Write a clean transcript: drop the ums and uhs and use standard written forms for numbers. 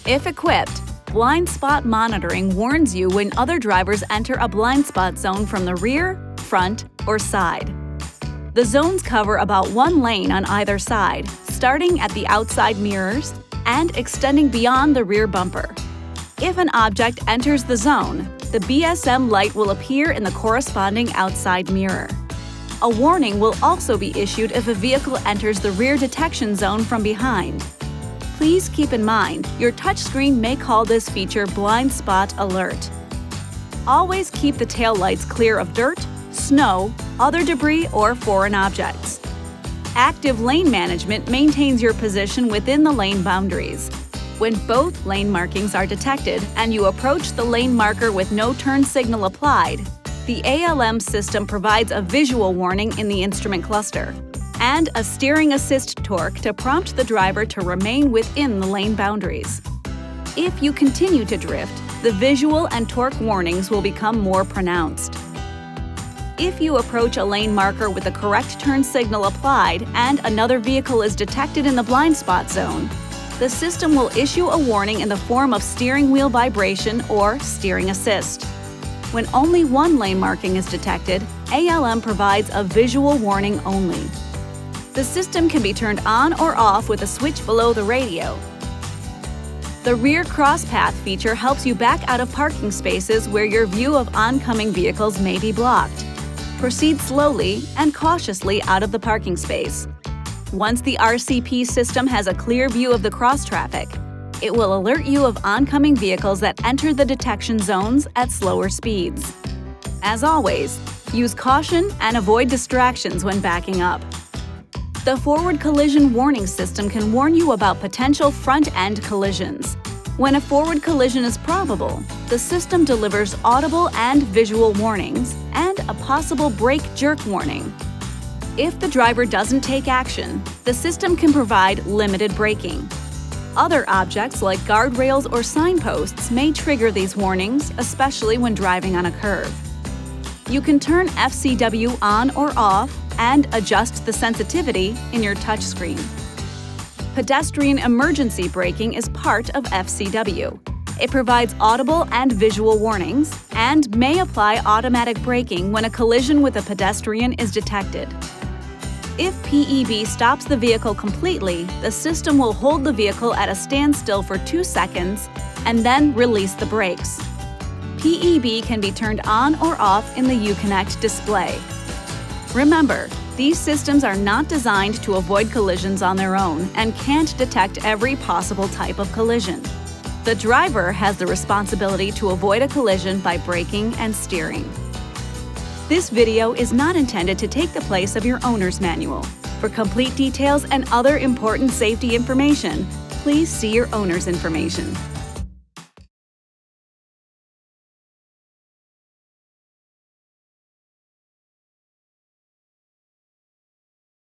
If equipped, blind spot monitoring warns you when other drivers enter a blind spot zone from the rear, front, or side. The zones cover about 1 lane on either side, starting at the outside mirrors and extending beyond the rear bumper. If an object enters the zone, the BSM light will appear in the corresponding outside mirror. A warning will also be issued if a vehicle enters the rear detection zone from behind. Please keep in mind, your touchscreen may call this feature Blind Spot Alert. Always keep the taillights clear of dirt, snow, other debris, or foreign objects. Active lane management maintains your position within the lane boundaries. When both lane markings are detected and you approach the lane marker with no turn signal applied, the ALM system provides a visual warning in the instrument cluster and a steering assist torque to prompt the driver to remain within the lane boundaries. If you continue to drift, the visual and torque warnings will become more pronounced. If you approach a lane marker with the correct turn signal applied and another vehicle is detected in the blind spot zone, the system will issue a warning in the form of steering wheel vibration or steering assist. When only one lane marking is detected, ALM provides a visual warning only. The system can be turned on or off with a switch below the radio. The rear cross path feature helps you back out of parking spaces where your view of oncoming vehicles may be blocked. Proceed slowly and cautiously out of the parking space. Once the RCP system has a clear view of the cross traffic, it will alert you of oncoming vehicles that enter the detection zones at slower speeds. As always, use caution and avoid distractions when backing up. The forward collision warning system can warn you about potential front-end collisions. When a forward collision is probable, the system delivers audible and visual warnings and a possible brake jerk warning. If the driver doesn't take action, the system can provide limited braking. Other objects like guardrails or signposts may trigger these warnings, especially when driving on a curve. You can turn FCW on or off and adjust the sensitivity in your touchscreen. Pedestrian emergency braking is part of FCW. It provides audible and visual warnings and may apply automatic braking when a collision with a pedestrian is detected. If PEB stops the vehicle completely, the system will hold the vehicle at a standstill for 2 seconds and then release the brakes. PEB can be turned on or off in the Uconnect display. Remember, these systems are not designed to avoid collisions on their own and can't detect every possible type of collision. The driver has the responsibility to avoid a collision by braking and steering. This video is not intended to take the place of your owner's manual. For complete details and other important safety information, please see your owner's information.